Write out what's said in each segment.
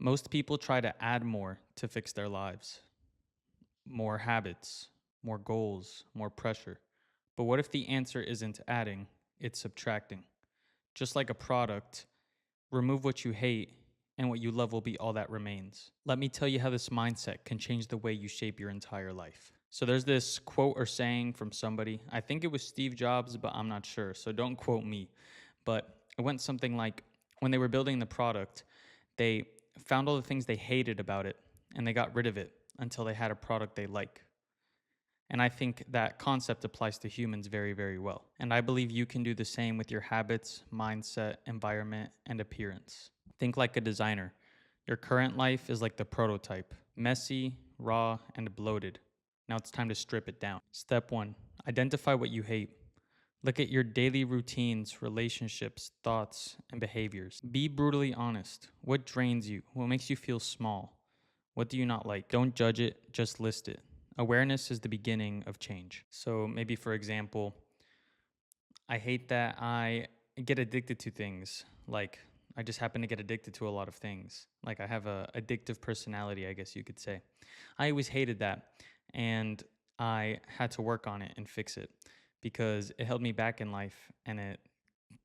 Most people try to add more to fix their lives, more habits, more goals, more pressure. But what if the answer isn't adding, it's subtracting? Just like a product, remove what you hate, and what you love will be all that remains. Let me tell you how this mindset can change the way you shape your entire life. So there's this quote or saying from somebody. I think it was Steve Jobs, but I'm not sure. So don't quote me. But it went something like, when they were building the product, they found all the things they hated about it and they got rid of it until they had a product they like. And I think that concept applies to humans very, very well. And I believe you can do the same with your habits, mindset, environment, and appearance. Think like a designer. Your current life is like the prototype, messy, raw, and bloated. Now it's time to strip it down. Step one, identify what you hate. Look at your daily routines, relationships, thoughts, and behaviors. Be brutally honest. What drains you? What makes you feel small? What do you not like? Don't judge it, just list it. Awareness is the beginning of change. So maybe, for example, I hate that I get addicted to things. Like, I just happen to get addicted to a lot of things. Like, I have a addictive personality, I guess you could say. I always hated that, and I had to work on it and fix it because it held me back in life and it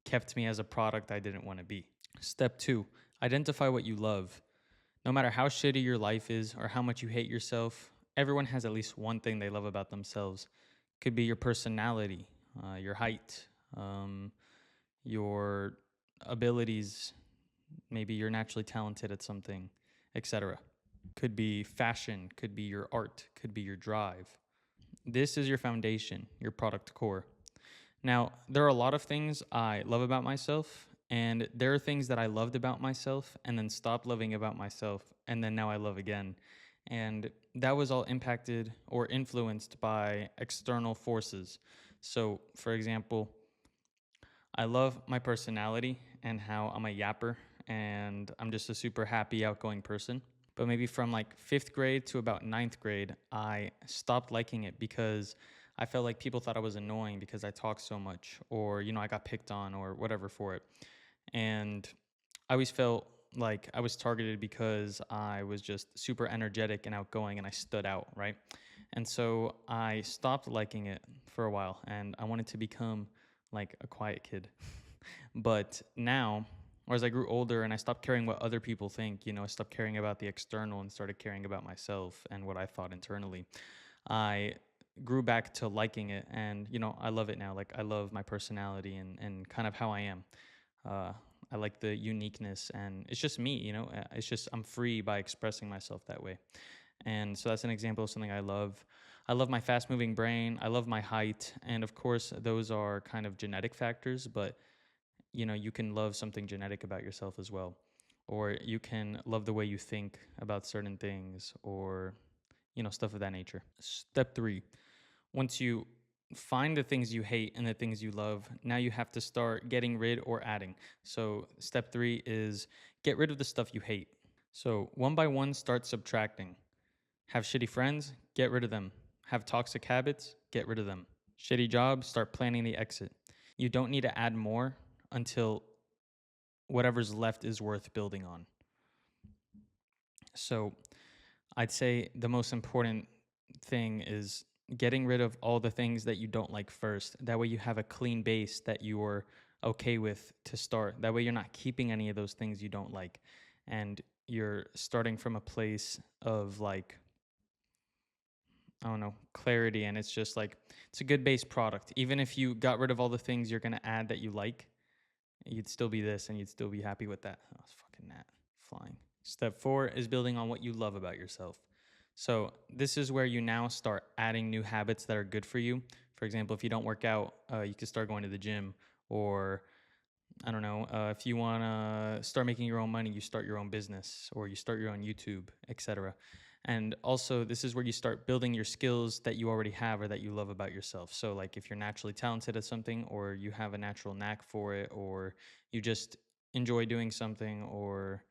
kept me as a product I didn't want to be. Step two, identify what you love. No matter how shitty your life is or how much you hate yourself, everyone has at least one thing they love about themselves. Could be your personality, your height, um, your abilities. Maybe you're naturally talented at something, etc. Could be fashion, could be your art, could be your drive. This is your foundation, your product core. Now, there are a lot of things I love about myself, and there are things that I loved about myself and then stopped loving about myself, and then now I love again. And that was all impacted or influenced by external forces. So, for example, I love my personality and how I'm a yapper and I'm just a super happy, outgoing person. But maybe from like fifth grade to about ninth grade, I stopped liking it because I felt like people thought I was annoying because I talked so much, or, I got picked on or whatever for it. And I always felt like I was targeted because I was just super energetic and outgoing and I stood out, right? And so I stopped liking it for a while and I wanted to become like a quiet kid. But now, or as I grew older and I stopped caring what other people think, I stopped caring about the external and started caring about myself and what I thought internally. I grew back to liking it and, I love it now. Like, I love my personality and kind of how I am. Uh, I like the uniqueness and it's just me, it's just I'm free by expressing myself that way. And so that's an example of something I love. I love my fast moving brain. I love my height. And of course, those are kind of genetic factors, but you can love something genetic about yourself as well. Or you can love the way you think about certain things or, stuff of that nature. Step three, once you find the things you hate and the things you love, now you have to start getting rid or adding. So step three is get rid of the stuff you hate. So one by one, start subtracting. Have shitty friends? Get rid of them. Have toxic habits? Get rid of them. Shitty job? Start planning the exit. You don't need to add more until whatever's left is worth building on. So I'd say the most important thing is getting rid of all the things that you don't like first. That way you have a clean base that you're okay with to start. That way you're not keeping any of those things you don't like. And you're starting from a place of like, I don't know, clarity. And it's just like, it's a good base product. Even if you got rid of all the things you're going to add that you like, you'd still be this and you'd still be happy with that. Oh, it's fucking gnat flying. Step four is building on what you love about yourself. So this is where you now start adding new habits that are good for you. For example, if you don't work out, you can start going to the gym. Or I don't know, if you want to start making your own money, you start your own business or you start your own YouTube, etc. And also, this is where you start building your skills that you already have or that you love about yourself. So like if you're naturally talented at something or you have a natural knack for it or you just enjoy doing something or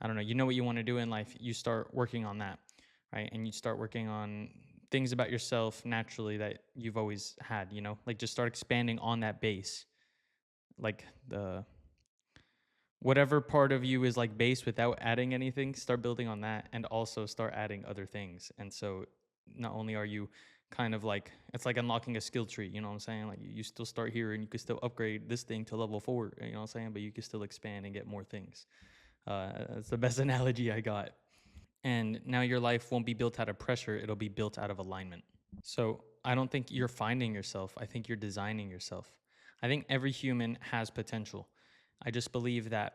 I don't know, you know what you want to do in life, you start working on that, right? And you start working on things about yourself naturally that you've always had, like just start expanding on that base. Like whatever part of you is like base without adding anything, start building on that, and also start adding other things. And so not only are you kind of like, it's like unlocking a skill tree, you know what I'm saying? Like you still start here and you can still upgrade this thing to level 4, you know what I'm saying? But you can still expand and get more things. That's the best analogy I got. And now your life won't be built out of pressure, it'll be built out of alignment. So I don't think you're finding yourself. I think you're designing yourself. I think every human has potential. I just believe that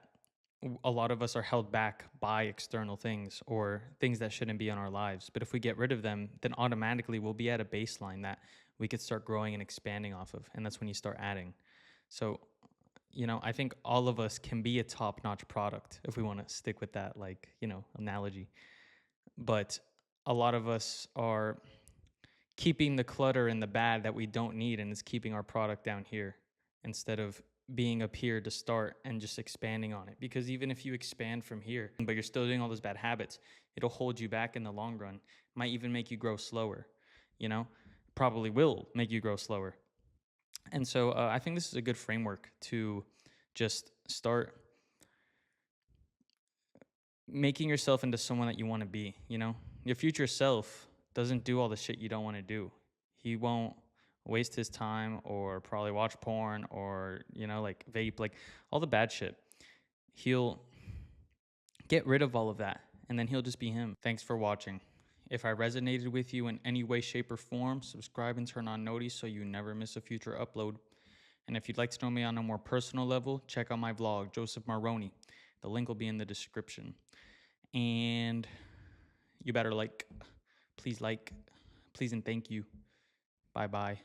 a lot of us are held back by external things or things that shouldn't be in our lives. But if we get rid of them, then automatically we'll be at a baseline that we could start growing and expanding off of. And that's when you start adding. So, I think all of us can be a top notch product if we want to stick with that, like, analogy. But a lot of us are keeping the clutter and the bad that we don't need, and it's keeping our product down here instead of being up here to start and just expanding on it. Because even if you expand from here but you're still doing all those bad habits, it'll hold you back in the long run. Might even make you grow slower, you know probably will make you grow slower. And so I think this is a good framework to just start making yourself into someone that you want to be. Your future self doesn't do all the shit you don't want to do. He won't waste his time or probably watch porn or, like vape, like all the bad shit. He'll get rid of all of that and then he'll just be him. Thanks for watching. If I resonated with you in any way, shape, or form, subscribe and turn on noties so you never miss a future upload. And if you'd like to know me on a more personal level, check out my vlog, Joseph Marrone. The link will be in the description. And you better please and thank you. Bye bye.